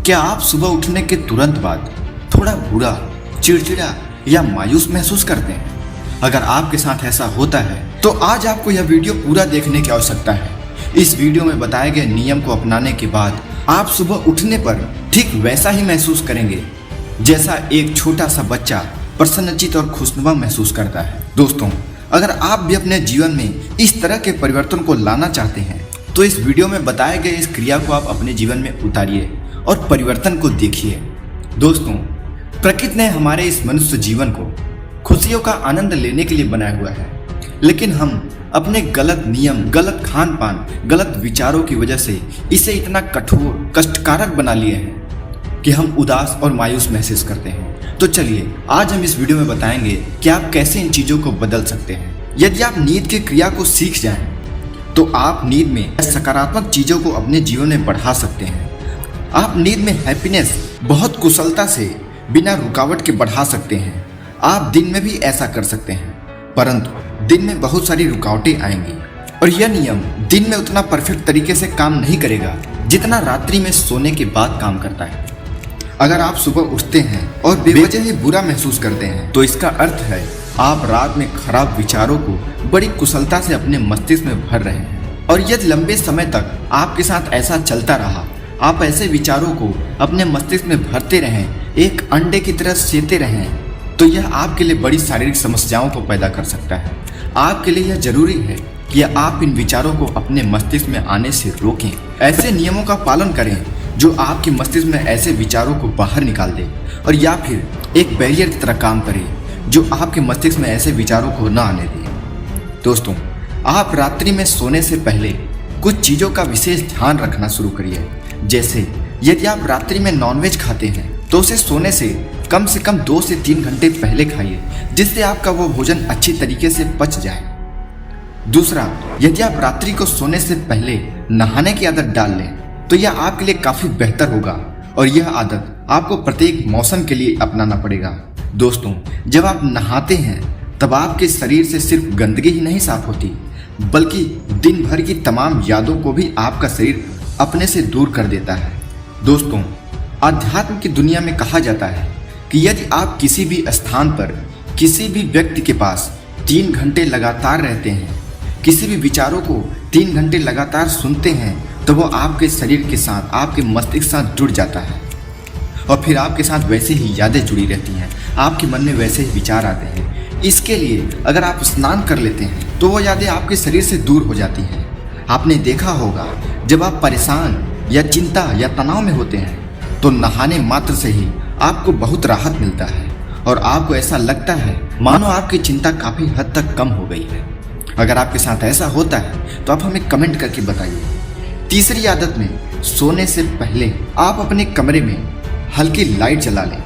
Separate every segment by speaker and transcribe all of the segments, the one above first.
Speaker 1: क्या आप सुबह उठने के तुरंत बाद थोड़ा बुरा, चिड़चिड़ा या मायूस महसूस करते हैं? अगर आपके साथ ऐसा होता है तो आज आपको यह वीडियो पूरा देखने की आवश्यकता है। इस वीडियो में बताए गए नियम को अपनाने के बाद आप सुबह उठने पर ठीक वैसा ही महसूस करेंगे जैसा एक छोटा सा बच्चा प्रसन्नचित और खुशनुमा महसूस करता है। दोस्तों, अगर आप भी अपने जीवन में इस तरह के परिवर्तन को लाना चाहते हैं तो इस वीडियो में बताए गए इस क्रिया को आप अपने जीवन में उतारिए और परिवर्तन को देखिए। दोस्तों, प्रकृति ने हमारे इस मनुष्य जीवन को खुशियों का आनंद लेने के लिए बनाया हुआ है, लेकिन हम अपने गलत नियम, गलत खान पान, गलत विचारों की वजह से इसे इतना कठोर, कष्टकारक बना लिए हैं कि हम उदास और मायूस महसूस करते हैं। तो चलिए आज हम इस वीडियो में बताएंगे कि आप कैसे इन चीजों को बदल सकते हैं। यदि आप नींद की क्रिया को सीख जाएं तो आप नींद में सकारात्मक चीजों को अपने जीवन में बढ़ा सकते हैं। आप नींद में हैप्पीनेस बहुत कुशलता से बिना रुकावट के बढ़ा सकते हैं। आप दिन में भी ऐसा कर सकते हैं, परंतु दिन में बहुत सारी रुकावटें आएंगी और यह नियम दिन में उतना परफेक्ट तरीके से काम नहीं करेगा जितना रात्रि में सोने के बाद काम करता है। अगर आप सुबह उठते हैं और बेवजह ही बुरा महसूस करते हैं तो इसका अर्थ है आप रात में खराब विचारों को बड़ी कुशलता से अपने मस्तिष्क में भर रहे हैं। और यदि लंबे समय तक आपके साथ ऐसा चलता रहा, आप ऐसे विचारों को अपने मस्तिष्क में भरते रहें, एक अंडे की तरह सेते रहें, तो यह आपके लिए बड़ी शारीरिक समस्याओं को पैदा कर सकता है। आपके लिए यह जरूरी है कि आप इन विचारों को अपने मस्तिष्क में आने से रोकें। ऐसे नियमों का पालन करें जो आपके मस्तिष्क में ऐसे विचारों को बाहर निकाल दे, और या फिर एक बैरियर की तरह काम करे जो आपके मस्तिष्क में ऐसे विचारों को न आने दे। दोस्तों, आप रात्रि में सोने से पहले कुछ चीज़ों का विशेष ध्यान रखना शुरू करिए। जैसे यदि आप रात्रि में नॉनवेज खाते हैं तो उसे सोने से कम 2 से 3 घंटे पहले खाइए, जिससे आपका वो भोजन अच्छी तरीके से पच जाए। दूसरा, यदि आप रात्रि को सोने से पहले नहाने की आदत डाल लें तो यह आपके लिए काफ़ी बेहतर होगा, और यह आदत आपको प्रत्येक मौसम के लिए अपनाना पड़ेगा। दोस्तों, जब आप नहाते हैं तब आपके शरीर से सिर्फ गंदगी ही नहीं साफ होती, बल्कि दिन भर की तमाम यादों को भी आपका शरीर अपने से दूर कर देता है। दोस्तों, अध्यात्म की दुनिया में कहा जाता है कि यदि आप किसी भी स्थान पर किसी भी व्यक्ति के पास 3 घंटे लगातार रहते हैं, किसी भी विचारों को 3 घंटे लगातार सुनते हैं, तो वो आपके शरीर के साथ, आपके मस्तिष्क के साथ जुड़ जाता है और फिर आपके साथ वैसे ही यादें जुड़ी रहती हैं, आपके मन में वैसे ही विचार आते हैं। इसके लिए अगर आप स्नान कर लेते हैं तो वो यादें आपके शरीर से दूर हो जाती हैं। आपने देखा होगा जब आप परेशान या चिंता या तनाव में होते हैं तो नहाने मात्र से ही आपको बहुत राहत मिलता है और आपको ऐसा लगता है मानो आपकी चिंता काफ़ी हद तक कम हो गई है। अगर आपके साथ ऐसा होता है तो आप हमें कमेंट करके बताइए। तीसरी आदत में, सोने से पहले आप अपने कमरे में हल्की लाइट जला लें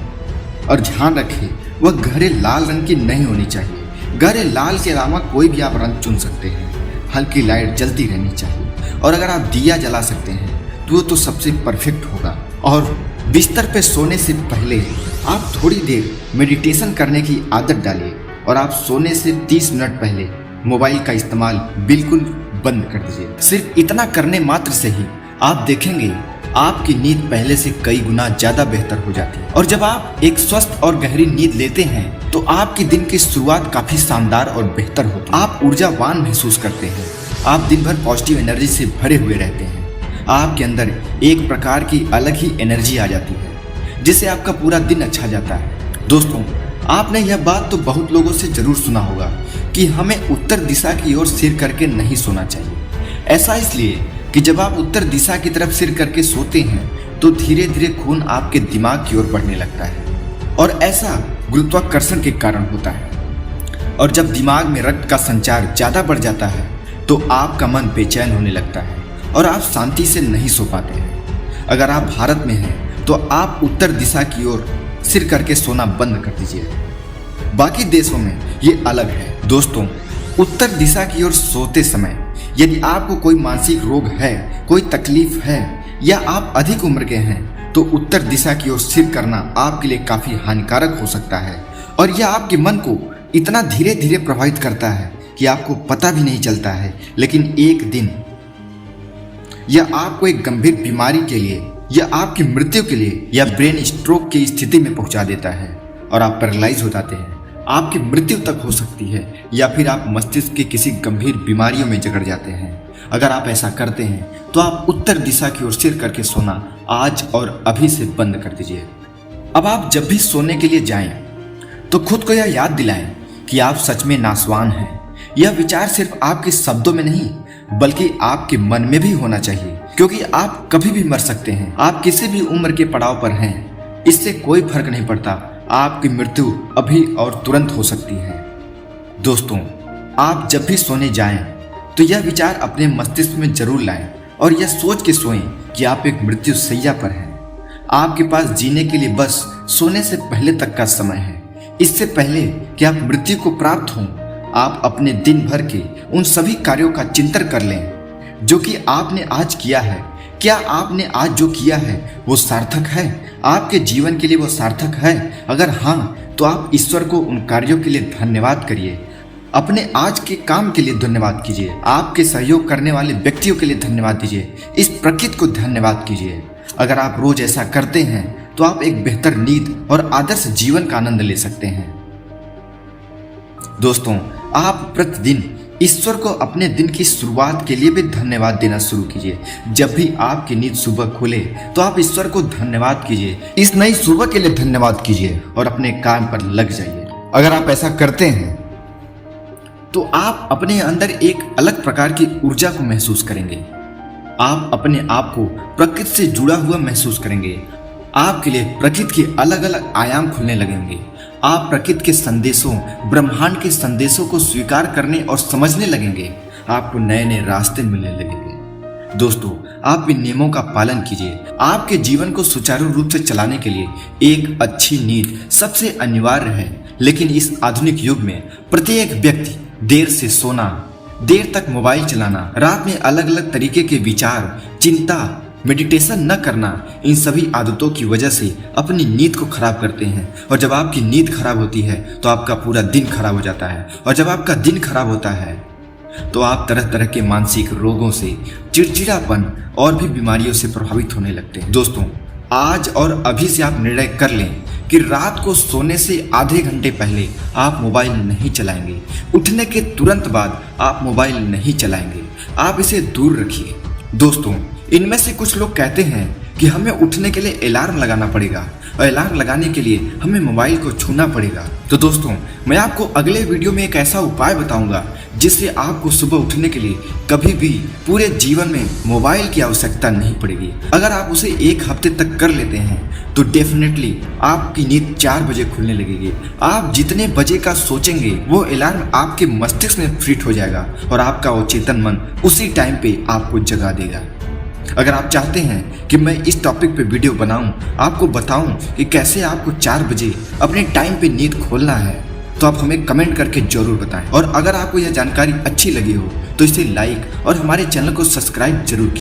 Speaker 1: और ध्यान रखें वह गहरे लाल रंग की नहीं होनी चाहिए। गहरे लाल के अलावा कोई भी आप रंग चुन सकते हैं। हल्की लाइट जलती रहनी चाहिए, और अगर आप दिया जला सकते हैं तो वो तो सबसे परफेक्ट होगा। और बिस्तर पे सोने से पहले आप थोड़ी देर मेडिटेशन करने की आदत डालिए, और आप सोने से 30 मिनट पहले मोबाइल का इस्तेमाल बिल्कुल बंद कर दीजिए। सिर्फ इतना करने मात्र से ही आप देखेंगे आपकी नींद पहले से कई गुना ज्यादा बेहतर हो जाती है। और जब आप एक स्वस्थ और गहरी नींद लेते हैं तो आपके दिन की शुरुआत काफी शानदार और बेहतर होती है। आप ऊर्जावान महसूस करते हैं, आप दिन भर पॉजिटिव एनर्जी से भरे हुए रहते हैं। आपके अंदर एक प्रकार की अलग ही एनर्जी आ जाती है जिससे आपका पूरा दिन अच्छा जाता है। दोस्तों, आपने यह बात तो बहुत लोगों से जरूर सुना होगा कि हमें उत्तर दिशा की ओर सिर करके नहीं सोना चाहिए। ऐसा इसलिए कि जब आप उत्तर दिशा की तरफ सिर करके सोते हैं तो धीरे धीरे खून आपके दिमाग की ओर बढ़ने लगता है, और ऐसा गुरुत्वाकर्षण के कारण होता है। और जब दिमाग में रक्त का संचार ज़्यादा बढ़ जाता है तो आपका मन बेचैन होने लगता है और आप शांति से नहीं सो पाते हैं। अगर आप भारत में हैं तो आप उत्तर दिशा की ओर सिर करके सोना बंद कर दीजिए। बाकी देशों में ये अलग है। दोस्तों, उत्तर दिशा की ओर सोते समय यदि आपको कोई मानसिक रोग है, कोई तकलीफ है, या आप अधिक उम्र के हैं तो उत्तर दिशा की ओर सिर करना आपके लिए काफ़ी हानिकारक हो सकता है, और यह आपके मन को इतना धीरे धीरे प्रभावित करता है कि आपको पता भी नहीं चलता है। लेकिन एक दिन यह आपको एक गंभीर बीमारी के लिए यह आपकी मृत्यु के लिए या ब्रेन स्ट्रोक की स्थिति में पहुंचा देता है और आप पैरालाइज हो जाते हैं। आपकी मृत्यु तक हो सकती है या फिर आप मस्तिष्क की किसी गंभीर बीमारियों में जकड़ जाते हैं। अगर आप ऐसा करते हैं तो आप उत्तर दिशा की ओर सिर करके सोना आज और अभी से बंद कर दीजिए। अब आप जब भी सोने के लिए जाएं तो खुद को यह याद दिलाएं कि आप सच में नासवान हैं। यह विचार सिर्फ आपके शब्दों में नहीं बल्कि आपके मन में भी होना चाहिए, क्योंकि आप कभी भी मर सकते हैं। आप किसी भी उम्र के पड़ाव पर हैं, इससे कोई फर्क नहीं पड़ता। आपकी मृत्यु अभी और तुरंत हो सकती है। दोस्तों, आप जब भी सोने जाएं तो यह विचार अपने मस्तिष्क में जरूर लाएं और यह सोच के सोएं कि आप एक मृत्यु शैया पर हैं। आपके पास जीने के लिए बस सोने से पहले तक का समय है। इससे पहले कि आप मृत्यु को प्राप्त हों, आप अपने दिन भर के उन सभी कार्यों का चिंतन कर लें जो कि आपने आज किया है। क्या आपने आज जो किया है वो सार्थक है? आपके जीवन के लिए वो सार्थक है? अगर हाँ, तो आप ईश्वर को उन कार्यों के लिए धन्यवाद करिए। अपने आज के काम के लिए धन्यवाद कीजिए। आपके सहयोग करने वाले व्यक्तियों के लिए धन्यवाद दीजिए। इस प्रकृति को धन्यवाद कीजिए। अगर आप रोज ऐसा करते हैं तो आप एक बेहतर नींद और आदर्श जीवन का आनंद ले सकते हैं। दोस्तों, आप प्रतिदिन ईश्वर को अपने दिन की शुरुआत के लिए भी धन्यवाद देना शुरू कीजिए। जब भी आपकी नींद सुबह खुले तो आप ईश्वर को धन्यवाद कीजिए। इस नई सुबह के लिए धन्यवाद कीजिए और अपने काम पर लग जाइए। अगर आप ऐसा करते हैं तो आप अपने अंदर एक अलग प्रकार की ऊर्जा को महसूस करेंगे। आप अपने आप को प्रकृति से जुड़ा हुआ महसूस करेंगे। आपके लिए प्रकृति के अलग अलग आयाम खुलने लगेंगे। आप प्रकृति के संदेशों, ब्रह्मांड के संदेशों को स्वीकार करने और समझने लगेंगे। आपको नए नए रास्ते मिलने लगेंगे। दोस्तों, आप भी नियमों का पालन कीजिए। आपके जीवन को सुचारू रूप से चलाने के लिए एक अच्छी नींद सबसे अनिवार्य है। लेकिन इस आधुनिक युग में प्रत्येक व्यक्ति देर से सोना, देर तक मोबाइल चलाना, रात में अलग अलग तरीके के विचार, चिंता, मेडिटेशन न करना, इन सभी आदतों की वजह से अपनी नींद को खराब करते हैं। और जब आपकी नींद खराब होती है तो आपका पूरा दिन खराब हो जाता है। और जब आपका दिन खराब होता है तो आप तरह तरह के मानसिक रोगों से, चिड़चिड़ापन और भी बीमारियों से प्रभावित होने लगते हैं। दोस्तों, आज और अभी से आप निर्णय कर लें कि रात को सोने से आधे घंटे पहले आप मोबाइल नहीं चलाएंगे। उठने के तुरंत बाद आप मोबाइल नहीं चलाएंगे। आप इसे दूर रखिए। दोस्तों, इनमें से कुछ लोग कहते हैं कि हमें उठने के लिए अलार्म लगाना पड़ेगा और अलार्म लगाने के लिए हमें मोबाइल को छूना पड़ेगा। तो दोस्तों, मैं आपको अगले वीडियो में एक ऐसा उपाय बताऊंगा जिससे आपको सुबह उठने के लिए कभी भी पूरे जीवन में मोबाइल की आवश्यकता नहीं पड़ेगी। अगर आप उसे एक हफ्ते तक कर लेते हैं तो डेफिनेटली आपकी नींद 4 बजे खुलने लगेगी। आप जितने बजे का सोचेंगे वो अलार्म आपके मस्तिष्क में फिट हो जाएगा और आपका वो चेतन मन उसी टाइम पे आपको जगा देगा। अगर आप चाहते हैं कि मैं इस टॉपिक पे वीडियो बनाऊं, आपको बताऊं कि कैसे आपको 4 बजे अपने टाइम पे नींद खोलना है, तो आप हमें कमेंट करके जरूर बताएं। और अगर आपको यह जानकारी अच्छी लगी हो तो इसे लाइक और हमारे चैनल को सब्सक्राइब जरूर कीजिए।